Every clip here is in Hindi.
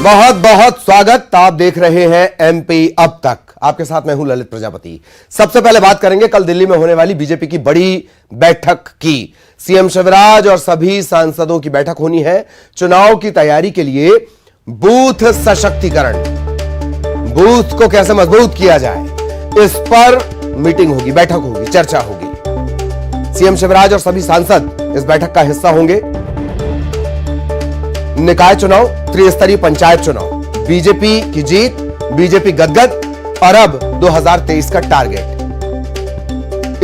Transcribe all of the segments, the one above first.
बहुत बहुत स्वागत। आप देख रहे हैं एमपी अब तक। आपके साथ मैं हूं ललित प्रजापति। सबसे पहले बात करेंगे कल दिल्ली में होने वाली बीजेपी की बड़ी बैठक की। सीएम शिवराज और सभी सांसदों की बैठक होनी है। चुनाव की तैयारी के लिए बूथ सशक्तिकरण, बूथ को कैसे मजबूत किया जाए, इस पर मीटिंग होगी, बैठक होगी, चर्चा होगी। सीएम शिवराज और सभी सांसद इस बैठक का हिस्सा होंगे। निकाय चुनाव, त्रिस्तरीय पंचायत चुनाव, बीजेपी की जीत, बीजेपी गदगद और अब 2023 का टारगेट,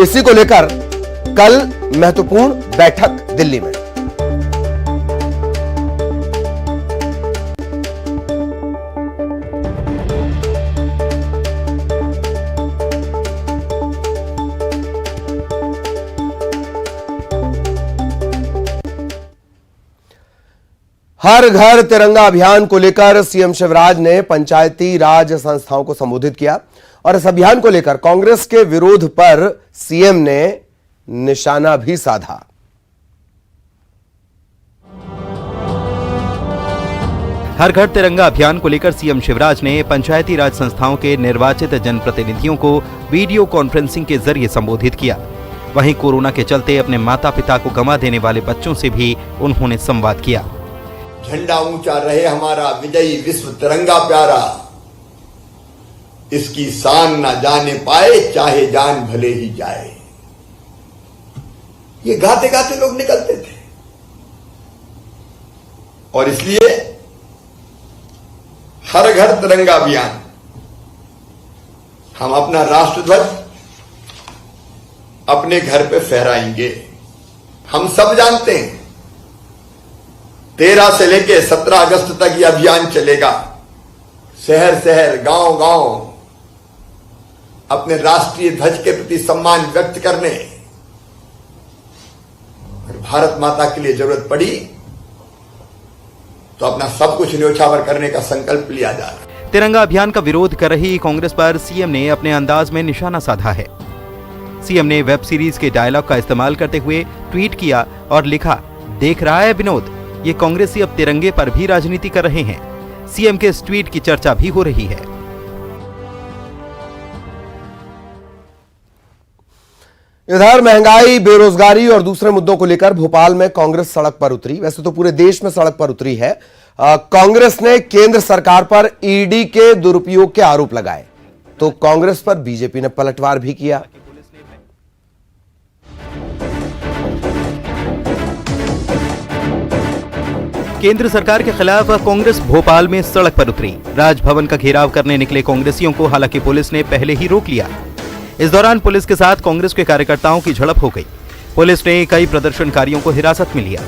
इसी को लेकर कल महत्वपूर्ण बैठक दिल्ली में। हर घर तिरंगा अभियान को लेकर सीएम शिवराज ने पंचायती राज संस्थाओं को संबोधित किया और इस अभियान को लेकर कांग्रेस के विरोध पर सीएम ने निशाना भी साधा। हर घर तिरंगा अभियान को लेकर सीएम शिवराज ने पंचायती राज संस्थाओं के निर्वाचित जनप्रतिनिधियों को वीडियो कॉन्फ्रेंसिंग के जरिए संबोधित किया। वहीं कोरोना के चलते अपने माता पिता को गंवा देने वाले बच्चों से भी उन्होंने संवाद किया। झंडा ऊंचा रहे हमारा, विजयी विश्व तिरंगा प्यारा, इसकी शान ना जाने पाए, चाहे जान भले ही जाए। ये गाते गाते लोग निकलते थे और इसलिए हर घर तिरंगा अभियान, हम अपना राष्ट्रध्वज अपने घर पे फहराएंगे। हम सब जानते हैं 13 से लेकर 17 अगस्त तक यह अभियान चलेगा। शहर शहर, गांव गांव अपने राष्ट्रीय ध्वज के प्रति सम्मान व्यक्त करने और भारत माता के लिए जरूरत पड़ी तो अपना सब कुछ न्योछावर करने का संकल्प लिया जा रहा है। तिरंगा अभियान का विरोध कर रही कांग्रेस पर सीएम ने अपने अंदाज में निशाना साधा है। सीएम ने वेब सीरीज के डायलॉग का इस्तेमाल करते हुए ट्वीट किया और लिखा, देख रहा है विनोद, ये कांग्रेसी अब तिरंगे पर भी राजनीति कर रहे हैं। सीएम के इस ट्वीट की चर्चा भी हो रही है। इधर महंगाई, बेरोजगारी और दूसरे मुद्दों को लेकर भोपाल में कांग्रेस सड़क पर उतरी। वैसे तो पूरे देश में सड़क पर उतरी है। कांग्रेस ने केंद्र सरकार पर ईडी के दुरुपयोग के आरोप लगाए तो कांग्रेस पर बीजेपी ने पलटवार भी किया। केंद्र सरकार के खिलाफ कांग्रेस भोपाल में सड़क पर उतरी। राजभवन का घेराव करने निकले कांग्रेसियों को हालांकि पुलिस ने पहले ही रोक लिया। इस दौरान पुलिस के साथ कांग्रेस के कार्यकर्ताओं की झड़प हो गई। पुलिस ने कई प्रदर्शनकारियों को हिरासत में लिया।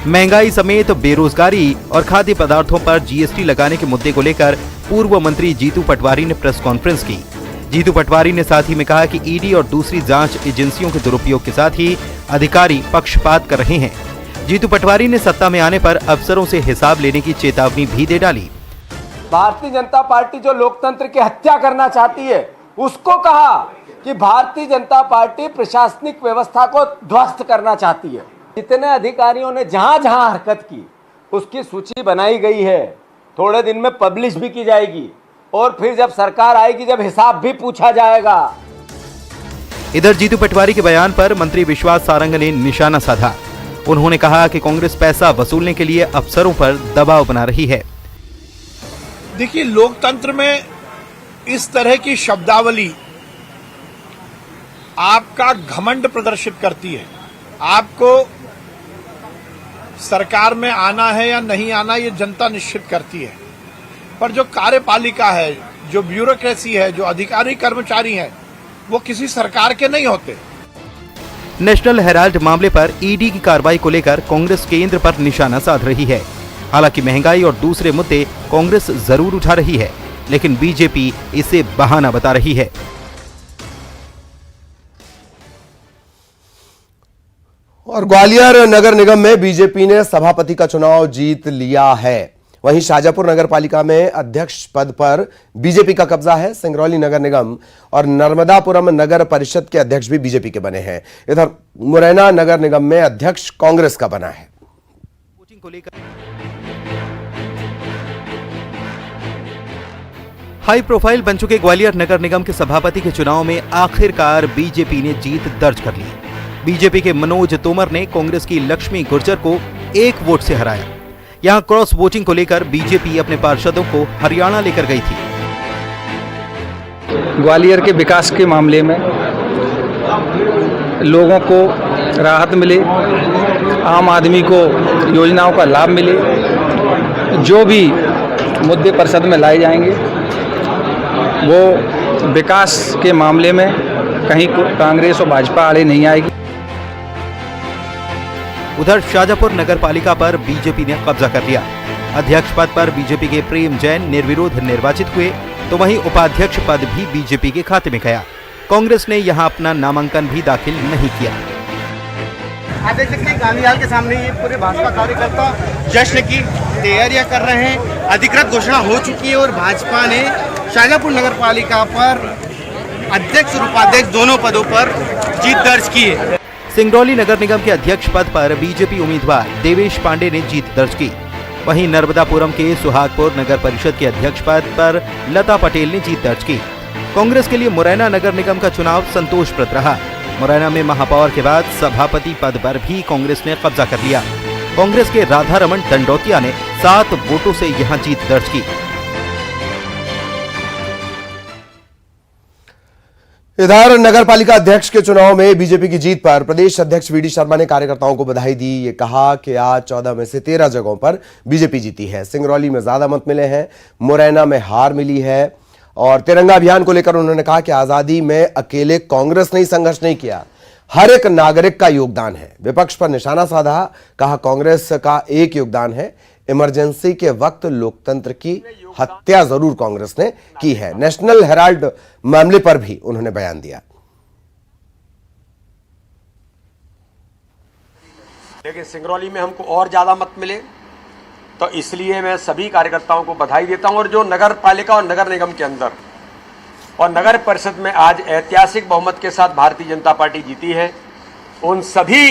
महंगाई समेत बेरोजगारी और खाद्य पदार्थों पर जीएसटी लगाने के मुद्दे को लेकर पूर्व मंत्री जीतू पटवारी ने प्रेस कॉन्फ्रेंस की। जीतू पटवारी ने साथ ही में कहा कि ईडी और दूसरी जांच एजेंसियों के दुरुपयोग के साथ ही अधिकारी पक्षपात कर रहे हैं। जीतू पटवारी ने सत्ता में आने पर अफसरों से हिसाब लेने की चेतावनी भी दे डाली। भारतीय जनता पार्टी जो लोकतंत्र की हत्या करना चाहती है, उसको कहा कि भारतीय जनता पार्टी प्रशासनिक व्यवस्था को ध्वस्त करना चाहती है। जितने अधिकारियों ने जहां जहां हरकत की उसकी सूची बनाई गई है, थोड़े दिन में पब्लिश भी की जाएगी और फिर जब सरकार आएगी, जब हिसाब भी पूछा जाएगा। इधर जीतू पटवारी के बयान पर मंत्री विश्वास सारंग ने निशाना साधा। उन्होंने कहा कि कांग्रेस पैसा वसूलने के लिए अफसरों पर दबाव बना रही है। देखिए, लोकतंत्र में इस तरह की शब्दावली आपका घमंड प्रदर्शित करती है। आपको सरकार में आना है या नहीं आना, ये जनता निश्चित करती है। पर जो कार्यपालिका है, जो ब्यूरोक्रेसी है, जो अधिकारी कर्मचारी हैं, वो किसी सरकार के नहीं होते। नेशनल हेराल्ड मामले पर ईडी की कार्रवाई को लेकर कांग्रेस केंद्र पर निशाना साध रही है। हालांकि महंगाई और दूसरे मुद्दे कांग्रेस जरूर उठा रही है, लेकिन बीजेपी इसे बहाना बता रही है। और ग्वालियर नगर निगम में बीजेपी ने सभापति का चुनाव जीत लिया है। वहीं शाजापुर नगर पालिका में अध्यक्ष पद पर बीजेपी का कब्जा है। सिंगरौली नगर निगम और नर्मदापुरम नगर परिषद के अध्यक्ष भी बीजेपी के बने हैं। इधर मुरैना नगर निगम में अध्यक्ष कांग्रेस का बना है। हाई प्रोफाइल बन चुके ग्वालियर नगर निगम के सभापति के चुनाव में आखिरकार बीजेपी ने जीत दर्ज कर ली। बीजेपी के मनोज तोमर ने कांग्रेस की लक्ष्मी गुर्जर को 1 वोट से हराया। यहां क्रॉस वोटिंग को लेकर बीजेपी अपने पार्षदों को हरियाणा लेकर गई थी। ग्वालियर के विकास के मामले में लोगों को राहत मिले, आम आदमी को योजनाओं का लाभ मिले, जो भी मुद्दे परिषद में लाए जाएंगे वो विकास के मामले में कहीं कांग्रेस और भाजपा आड़े नहीं आएगी। उधर शाजापुर नगर पालिका पर बीजेपी ने कब्जा कर लिया। अध्यक्ष पद पर बीजेपी के प्रेम जैन निर्विरोध निर्वाचित हुए, तो वहीं उपाध्यक्ष पद भी बीजेपी के खाते में गया। कांग्रेस ने यहां अपना नामांकन भी दाखिल नहीं किया। आप देख सकते हैं गांधीहाल के सामने ये पूरे भाजपा कार्यकर्ता जश्न की तैयारियां कर रहे हैं। अधिकृत घोषणा हो चुकी है और भाजपा ने शाजापुर नगर पालिका पर अध्यक्ष और उपाध्यक्ष दोनों पदों पर जीत दर्ज की है। सिंगरौली नगर निगम के अध्यक्ष पद पर बीजेपी उम्मीदवार देवेश पांडे ने जीत दर्ज की। वहीं नर्मदापुरम के सुहागपुर नगर परिषद के अध्यक्ष पद पर लता पटेल ने जीत दर्ज की। कांग्रेस के लिए मुरैना नगर निगम का चुनाव संतोषप्रद रहा। मुरैना में महापौर के बाद सभापति पद पर भी कांग्रेस ने कब्जा कर लिया। कांग्रेस के राधा रमन दंडौतिया ने 7 वोटों से यहां जीत दर्ज की। इधर नगर पालिका अध्यक्ष के चुनाव में बीजेपी की जीत पर प्रदेश अध्यक्ष वीडी शर्मा ने कार्यकर्ताओं को बधाई दी। ये कहा कि आज 14 में से 13 जगहों पर बीजेपी जीती है। सिंगरौली में ज्यादा मत मिले हैं, मुरैना में हार मिली है। और तिरंगा अभियान को लेकर उन्होंने कहा कि आजादी में अकेले कांग्रेस ने संघर्ष नहीं किया, हर एक नागरिक का योगदान है। विपक्ष पर निशाना साधा, कहा कांग्रेस का एक योगदान है, इमरजेंसी के वक्त लोकतंत्र की हत्या जरूर कांग्रेस ने की है। नेशनल हेराल्ड मामले पर भी उन्होंने बयान दिया। लेकिन सिंगरौली में हमको और ज्यादा मत मिले, तो इसलिए मैं सभी कार्यकर्ताओं को बधाई देता हूं। और जो नगर पालिका और नगर निगम के अंदर और नगर परिषद में आज ऐतिहासिक बहुमत के साथ भारतीय जनता पार्टी जीती है, उन सभी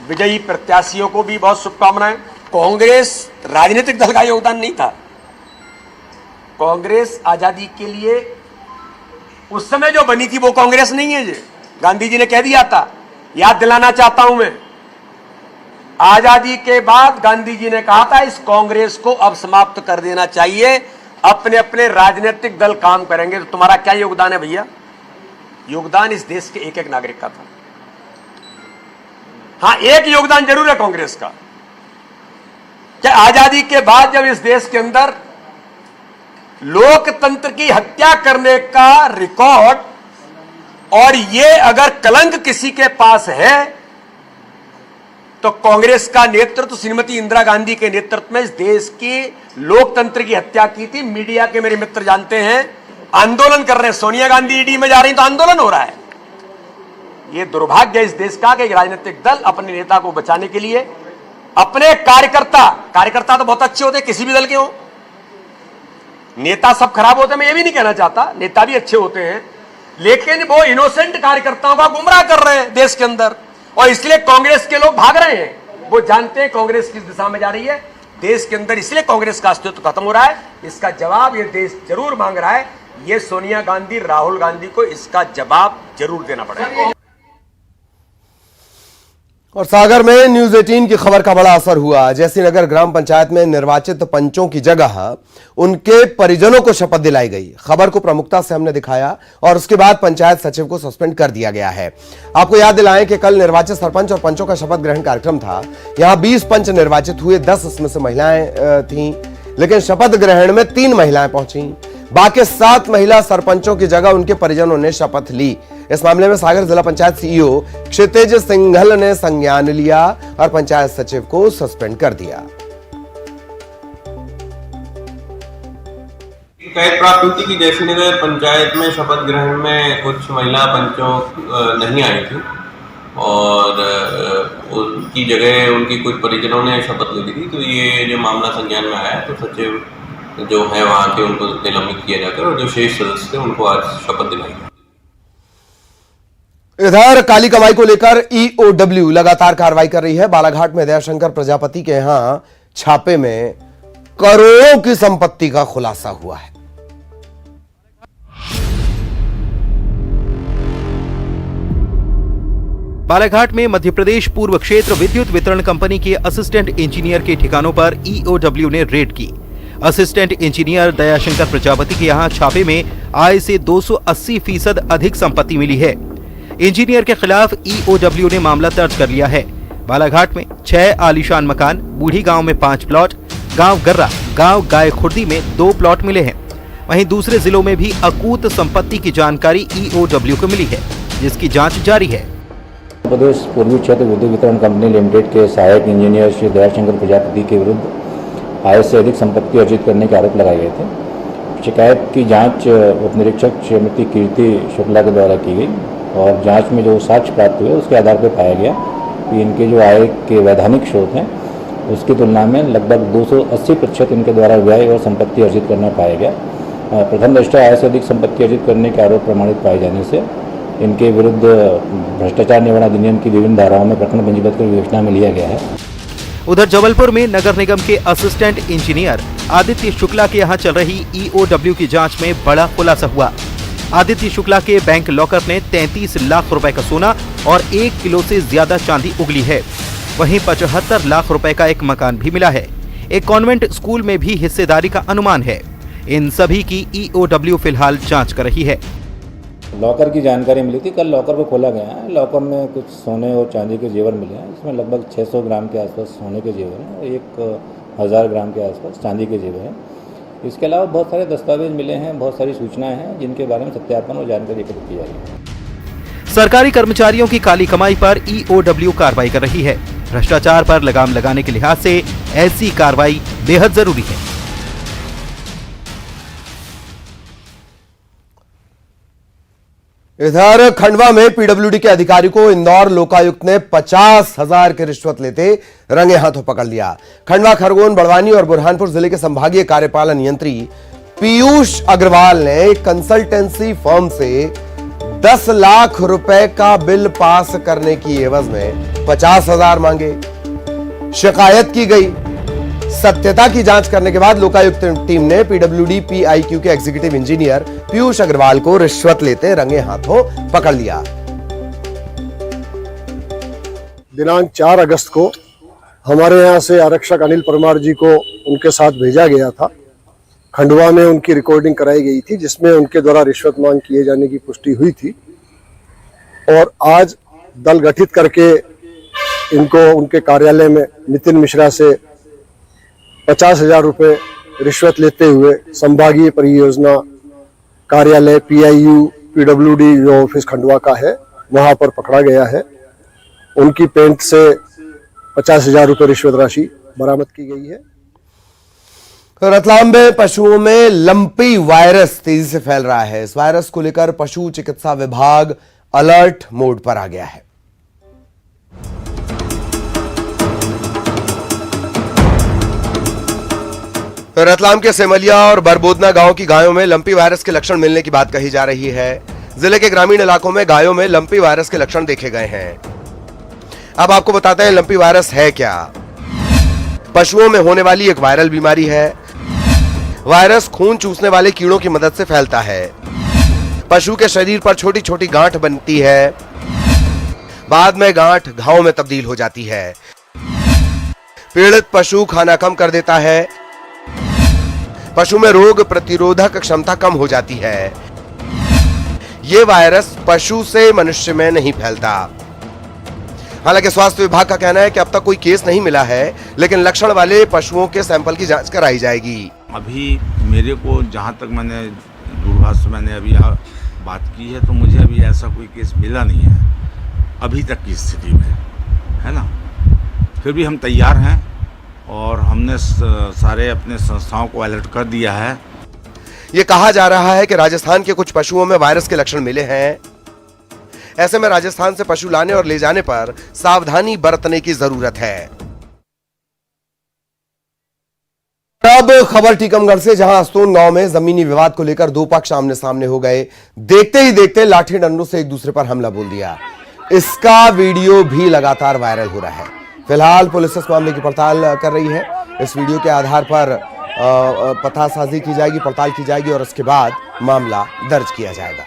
विजयी प्रत्याशियों को भी बहुत शुभकामनाएं। कांग्रेस राजनीतिक दल का योगदान नहीं था। कांग्रेस आजादी के लिए उस समय जो बनी थी वो कांग्रेस नहीं है। गांधी जी ने कह दिया था, याद दिलाना चाहता हूं मैं, आजादी के बाद गांधी जी ने कहा था इस कांग्रेस को अब समाप्त कर देना चाहिए, अपने अपने राजनीतिक दल काम करेंगे। तो तुम्हारा क्या योगदान है भैया? योगदान इस देश के एक एक नागरिक का था। हां, एक योगदान जरूर है कांग्रेस का, क्या आजादी के बाद जब इस देश के अंदर लोकतंत्र की हत्या करने का रिकॉर्ड, और ये अगर कलंक किसी के पास है तो कांग्रेस का नेतृत्व श्रीमती इंदिरा गांधी के नेतृत्व में इस देश की लोकतंत्र की हत्या की थी। मीडिया के मेरे मित्र जानते हैं, आंदोलन कर रहे हैं, सोनिया गांधी ईडी में जा रही तो आंदोलन हो रहा है। यह दुर्भाग्य है इस देश का कि राजनीतिक दल अपने नेता को बचाने के लिए अपने कार्यकर्ता तो बहुत अच्छे होते, किसी भी दल के हो, नेता सब खराब होते, मैं ये भी नहीं कहना चाहता, नेता भी अच्छे होते हैं, लेकिन वो इनोसेंट कार्यकर्ताओं का गुमराह कर रहे हैं देश के अंदर। और इसलिए कांग्रेस के लोग भाग रहे हैं, वो जानते हैं कांग्रेस किस दिशा में जा रही है देश के अंदर, इसलिए कांग्रेस का अस्तित्व खत्म हो रहा है। इसका जवाब ये देश जरूर मांग रहा है। ये सोनिया गांधी, राहुल गांधी को इसका जवाब जरूर देना पड़ेगा। और सागर में न्यूज 18 की खबर का बड़ा असर हुआ। जैसी नगर ग्राम पंचायत में निर्वाचित पंचों की जगह उनके परिजनों को शपथ दिलाई गई। खबर को प्रमुखता से हमने दिखाया और उसके बाद पंचायत सचिव को सस्पेंड कर दिया गया है। आपको याद दिलाएं कि कल निर्वाचित सरपंच और पंचों का शपथ ग्रहण कार्यक्रम था। यहां 20 पंच निर्वाचित हुए, 10 इसमें से महिलाएं थीं, लेकिन शपथ ग्रहण में 3 महिलाएं पहुंची। बाकी 7 महिला सरपंचों की जगह उनके परिजनों ने शपथ ली। इस मामले में सागर जिला पंचायत सीईओ क्षितिज सिंघल ने संज्ञान लिया और पंचायत सचिव को सस्पेंड कर दिया। शिकायत प्राप्त हुई थी कि जैसी नगर पंचायत में शपथ ग्रहण में कुछ महिला पंचों नहीं आई थी और उनकी जगह उनकी कुछ परिजनों ने शपथ ली थी। तो ये जो मामला संज्ञान में आया तो सचिव जो है वहां के उनको निलंबित किया जाकर और जो शेष सदस्य थे उनको आज शपथ दिलाई। इधर काली कमाई को लेकर ईओडब्ल्यू लगातार कार्रवाई कर रही है। बालाघाट में दयाशंकर प्रजापति के यहां छापे में करोड़ों की संपत्ति का खुलासा हुआ है। बालाघाट में मध्य प्रदेश पूर्व क्षेत्र विद्युत वितरण कंपनी के असिस्टेंट इंजीनियर के ठिकानों पर ईओडब्ल्यू ने रेड की। असिस्टेंट इंजीनियर दयाशंकर प्रजापति के यहां छापे में आय से 280% अधिक संपत्ति मिली है। इंजीनियर के खिलाफ ईओडब्ल्यू ने मामला दर्ज कर लिया है। बालाघाट में 6 आलीशान मकान, बूढ़ी गांव में 5 प्लॉट, गांव गर्रा, गांव गाय खुर्दी में 2 प्लॉट मिले हैं। वहीं दूसरे जिलों में भी अकूत संपत्ति की जानकारी ईओडब्ल्यू को मिली है, जिसकी जांच जारी है। प्रदेश पूर्वी क्षेत्र विद्युत वितरण कंपनी लिमिटेड के सहायक इंजीनियर श्री दयाशंकर प्रजापति के विरुद्ध आय से अधिक संपत्ति अर्जित करने के आरोप लगाए गए थे। शिकायत की जांच उप निरीक्षक श्रीमती कीर्ति शुक्ला के द्वारा की गई और जांच में जो साक्ष्य प्राप्त हुए उसके आधार पर पाया गया कि इनके जो आय के वैधानिक स्रोत हैं उसकी तुलना में लगभग 280% इनके द्वारा व्यय और संपत्ति अर्जित करना पाया गया। प्रथम दृष्टया आय से अधिक संपत्ति अर्जित करने के आरोप प्रमाणित पाए जाने से इनके विरुद्ध भ्रष्टाचार निवारण अधिनियम की विभिन्न धाराओं में प्रकरण पंजीबद्ध कर विवेचना में लिया गया है। उधर जबलपुर में नगर निगम के असिस्टेंट इंजीनियर आदित्य शुक्ला के यहां चल रही ईओडब्ल्यू की जांच में बड़ा खुलासा हुआ। आदित्य शुक्ला के बैंक लॉकर ने 33 लाख रुपए का सोना और 1 किलो से ज्यादा चांदी उगली है। वहीं 75 लाख रुपए का एक मकान भी मिला है। एक कॉन्वेंट स्कूल में भी हिस्सेदारी का अनुमान है। इन सभी की ईओडब्ल्यू फिलहाल जांच कर रही है। लॉकर की जानकारी मिली थी, कल लॉकर को खोला गया है। लॉकर में कुछ सोने और चांदी के जेवर मिले हैं, इसमें लगभग 600 ग्राम के आसपास सोने के जेवर हैं और 1000 ग्राम के आसपास चांदी के जेवर हैं। इसके अलावा बहुत सारे दस्तावेज मिले हैं, बहुत सारी सूचनाएं हैं जिनके बारे में सत्यापन और जानकारी एकत्र की जा रही है। सरकारी कर्मचारियों की काली कमाई पर ईओडब्ल्यू कार्रवाई कर रही है। भ्रष्टाचार पर लगाम लगाने के लिहाज से ऐसी कार्रवाई बेहद जरूरी है। इधर खंडवा में पीडब्ल्यूडी के अधिकारी को इंदौर लोकायुक्त ने 50,000 की रिश्वत लेते रंगे हाथों पकड़ लिया। खंडवा, खरगोन, बड़वानी और बुरहानपुर जिले के संभागीय कार्यपालन यंत्री पीयूष अग्रवाल ने एक कंसल्टेंसी फर्म से 10 लाख रुपए का बिल पास करने की एवज में 50,000 मांगे। शिकायत की गई। सत्यता की जांच करने के बाद लोकायुक्त टीम ने पीडब्ल्यूडी पीआईक्यू के एग्जीक्यूटिव इंजीनियर पीयूष अग्रवाल को रिश्वत लेते रंगे हाथों पकड़ लिया। दिनांक 4 अगस्त को हमारे यहां से आरक्षक अनिल परमार जी को उनके साथ भेजा गया था। खंडवा में उनकी रिकॉर्डिंग कराई गई थी जिसमें उनके द्वारा रिश्वत मांग किए जाने की पुष्टि हुई थी और आज दल गठित करके इनको उनके कार्यालय में नितिन मिश्रा से 50,000 रुपए रिश्वत लेते हुए संभागीय परियोजना कार्यालय पीआईयू पीडब्ल्यूडी जो ऑफिस खंडवा का है वहां पर पकड़ा गया है। उनकी पेंट से 50,000 रुपए रिश्वत राशि बरामद की गई है। रतलाम में पशुओं में लंपी वायरस तेजी से फैल रहा है। इस वायरस को लेकर पशु चिकित्सा विभाग अलर्ट मोड पर आ गया है। रतलाम के सेमलिया और बरबोदना गांव की गायों में लंपी वायरस के लक्षण मिलने की बात कही जा रही है। जिले के ग्रामीण इलाकों में गायों में लंपी वायरस के लक्षण देखे गए हैं। अब आपको बताते हैं लंपी वायरस है क्या। पशुओं में होने वाली एक वायरल बीमारी है। वायरस खून चूसने वाले कीड़ों की मदद से फैलता है। पशु के शरीर पर छोटी छोटी गांठ बनती है। बाद में गांठ घाव में तब्दील हो जाती है। पीड़ित पशु खाना कम कर देता है। पशु में रोग प्रतिरोधक क्षमता कम हो जाती है। यह वायरस पशु से मनुष्य में नहीं फैलता। हालांकि स्वास्थ्य विभाग का कहना है कि अब तक कोई केस नहीं मिला है, लेकिन लक्षण वाले पशुओं के सैंपल की जांच कराई जाएगी। अभी मेरे को जहां तक मैंने दूरभाष से मैंने अभी बात की है तो मुझे अभी ऐसा कोई केस मिला नहीं है अभी तक की स्थिति में, है ना। फिर भी हम तैयार हैं और हमने सारे अपने संस्थाओं को अलर्ट कर दिया है। यह कहा जा रहा है कि राजस्थान के कुछ पशुओं में वायरस के लक्षण मिले हैं। ऐसे में राजस्थान से पशु लाने और ले जाने पर सावधानी बरतने की जरूरत है। अब खबर टीकमगढ़ से, जहां अस्तोन गांव में जमीनी विवाद को लेकर 2 पक्ष आमने सामने हो गए। देखते ही देखते लाठी डंडों से एक दूसरे पर हमला बोल दिया। इसका वीडियो भी लगातार वायरल हो रहा है। फिलहाल पुलिस इस मामले की पड़ताल कर रही है। इस वीडियो के आधार पर पतासाजी की जाएगी, पड़ताल की जाएगी और उसके बाद मामला दर्ज किया जाएगा।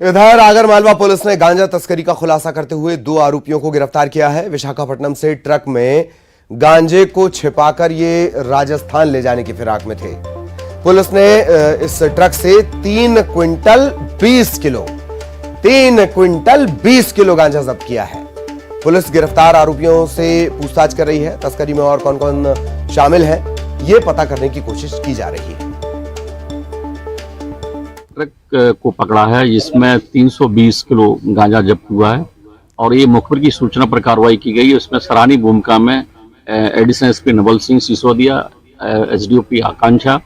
इधर आगरमालवा पुलिस ने गांजा तस्करी का खुलासा करते हुए 2 आरोपियों को गिरफ्तार किया है। विशाखापट्टनम से ट्रक में गांजे को छिपाकर ये राजस्थान ले जाने की फिराक में थे। पुलिस ने इस ट्रक से 3 क्विंटल 20 किलो गांजा जब्त किया है। पुलिस गिरफ्तार आरोपियों से पूछताछ कर रही है। तस्करी में और कौन कौन शामिल है ये पता करने की कोशिश की जा रही है। ट्रक को पकड़ा है जिसमें 320 किलो गांजा जब्त हुआ है और ये मुखबिर की सूचना पर कार्रवाई की गई है। उसमें सराहनीय भूमिका में additional SP Naval Singh Sisodia, SDOP Akanksha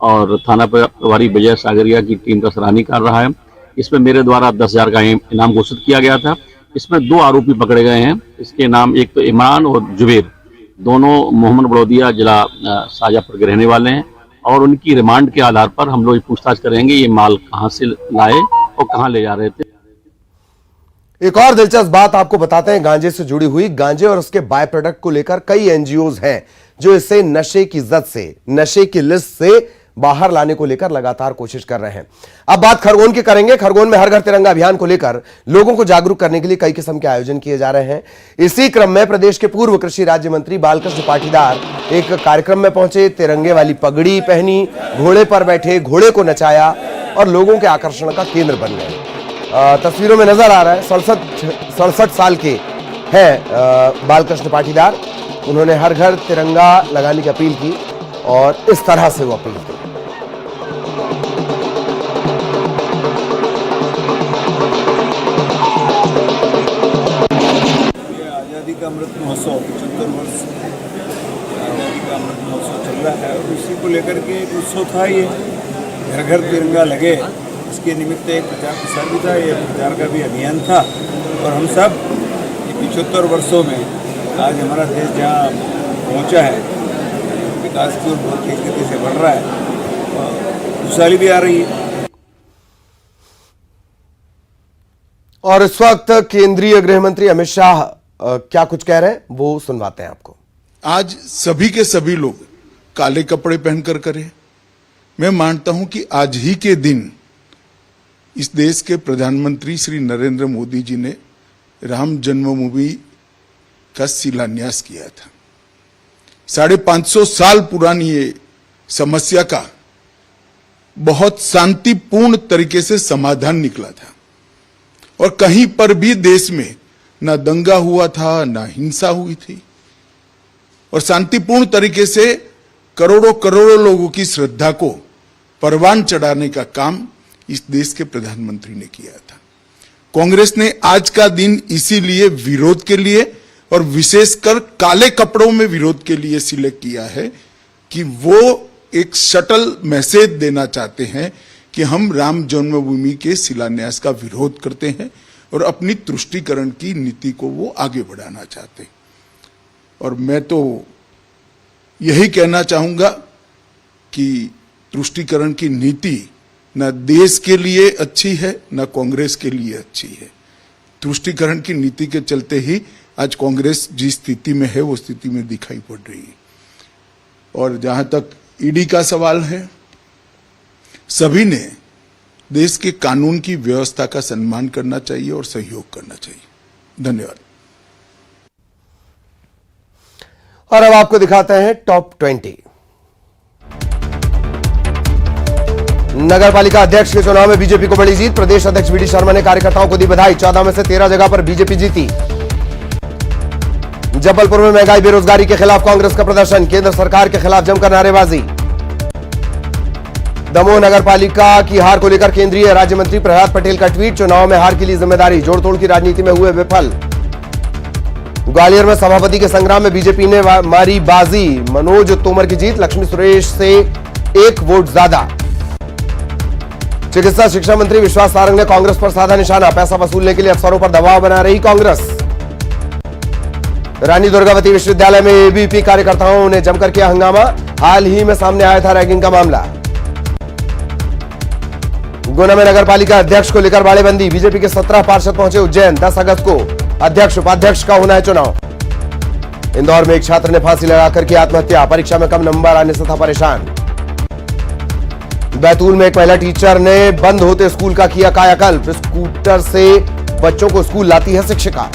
और थाना प्रभारी विजय सागरिया की टीम का सराहनीय कार्य रहा है। इसमें मेरे द्वारा 10,000 का इनाम घोषित किया गया था। इसमें 2 आरोपी पकड़े गए हैं। इसके नाम एक तो इमरान और जुबेर, दोनों मोहम्मद बड़ौदिया जिला शाजापुर के रहने वाले हैं और उनकी रिमांड के आधार पर हम लोग पूछताछ करेंगे ये माल कहां से लाए और कहां ले जा रहे थे। एक और दिलचस्प बात आपको बताते हैं गांजे से जुड़ी हुई। गांजे और उसके बाय प्रोडक्ट को लेकर कई एनजीओज हैं जो इसे नशे की जद से, नशे की लिस्ट से बाहर लाने को लेकर लगातार कोशिश कर रहे हैं। अब बात खरगोन की करेंगे। खरगोन में हर घर तिरंगा अभियान को लेकर लोगों को जागरूक करने के लिए कई किस्म के आयोजन किए जा रहे हैं। इसी क्रम में प्रदेश के पूर्व कृषि राज्य मंत्री बालकृष्ण पाटीदार एक कार्यक्रम में पहुंचे, तिरंगे वाली पगड़ी पहनी, घोड़े पर बैठे, घोड़े को नचाया और लोगों के आकर्षण का केंद्र बन गए। तस्वीरों में नजर आ रहा है 67 साल के हैं बालकृष्ण पाटीदार। उन्होंने हर घर तिरंगा लगाने की अपील की और इस तरह से वो अपील की। आज़ादी का अमृत महोत्सव 75 वर्ष आज़ादी का अमृत महोत्सव चल रहा है और उसी को लेकर के एक उत्सव था। ये घर घर तिरंगा लगे, इसके निमित्त एक प्रचार प्रसार भी था, ये प्रचार का भी अभियान था। और हम सब 75 वर्षों में आज हमारा देश जहाँ पहुँचा है, विकास की ओर बहुत तेज गति से बढ़ रहा है और खुशहाली भी आ रही है। और इस वक्त केंद्रीय गृह मंत्री अमित शाह क्या कुछ कह रहे हैं वो सुनवाते हैं आपको। आज सभी के सभी लोग काले कपड़े पहनकर करें। मैं मानता हूं कि आज ही के दिन इस देश के प्रधानमंत्री श्री नरेंद्र मोदी जी ने राम जन्मभूमि का शिलान्यास किया था। 550 साल पुरानी ये समस्या का बहुत शांतिपूर्ण तरीके से समाधान निकला था और कहीं पर भी देश में ना दंगा हुआ था, ना हिंसा हुई थी और शांतिपूर्ण तरीके से करोड़ों करोड़ों लोगों की श्रद्धा को परवान चढ़ाने का काम इस देश के प्रधानमंत्री ने किया था। कांग्रेस ने आज का दिन इसीलिए विरोध के लिए और विशेषकर काले कपड़ों में विरोध के लिए सिलेक्ट किया है कि वो एक शटल मैसेज देना चाहते हैं कि हम राम जन्मभूमि के शिलान्यास का विरोध करते हैं और अपनी तुष्टीकरण की नीति को वो आगे बढ़ाना चाहते हैं। और मैं तो यही कहना चाहूंगा कि तुष्टीकरण की नीति न देश के लिए अच्छी है न कांग्रेस के लिए अच्छी है। तुष्टीकरण की नीति के चलते ही आज कांग्रेस जिस स्थिति में है वो स्थिति में दिखाई पड़ रही है। और जहां तक ईडी का सवाल है, सभी ने देश के कानून की व्यवस्था का सम्मान करना चाहिए और सहयोग करना चाहिए। धन्यवाद। और अब आपको दिखाते हैं टॉप 20। नगर पालिका अध्यक्ष के चुनाव में बीजेपी को बड़ी जीत। प्रदेश अध्यक्ष वीडी शर्मा ने कार्यकर्ताओं को दी बधाई। 14 में से 13 जगह पर बीजेपी जीती। जबलपुर में महंगाई बेरोजगारी के खिलाफ कांग्रेस का प्रदर्शन। केंद्र सरकार के खिलाफ जमकर नारेबाजी। दमोह नगर पालिका की हार को लेकर केंद्रीय राज्य मंत्री प्रहलाद पटेल का ट्वीट। चुनाव में हार के लिए जिम्मेदारी, जोड़तोड़ की राजनीति में हुए विफल। ग्वालियर में सभापति के संग्राम में बीजेपी ने मारी बाजी। मनोज तोमर की जीत, लक्ष्मी सुरेश से 1 वोट ज्यादा। चिकित्सा शिक्षा मंत्री विश्वास सारंग ने कांग्रेस पर साधा निशाना। पैसा वसूलने के लिए अफसरों पर दबाव बना रही कांग्रेस। रानी दुर्गावती विश्वविद्यालय में एबीवीपी कार्यकर्ताओं ने जमकर किया हंगामा। हाल ही में सामने आया था रैगिंग का मामला। गुना में नगर पालिका अध्यक्ष को लेकर बाड़ेबंदी। बीजेपी के 17 पार्षद पहुंचे उज्जैन। 10 अगस्त को अध्यक्ष उपाध्यक्ष का होना है चुनाव। इंदौर में एक छात्र ने फांसी लगाकर की आत्महत्या। परीक्षा में कम नंबर आने से था परेशान। बैतूल में एक महिला टीचर ने बंद होते स्कूल का किया कायाकल्प। स्कूटर से बच्चों को स्कूल लाती है शिक्षिका।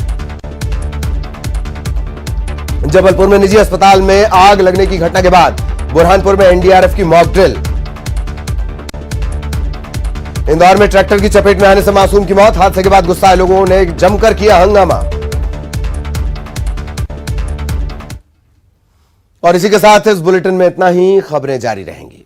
जबलपुर में निजी अस्पताल में आग लगने की घटना के बाद बुरहानपुर में एनडीआरएफ की मॉक ड्रिल। इंदौर में ट्रैक्टर की चपेट में आने से मासूम की मौत। हादसे के बाद गुस्साए लोगों ने जमकर किया हंगामा। और इसी के साथ इस बुलेटिन में इतना ही। खबरें जारी रहेंगी।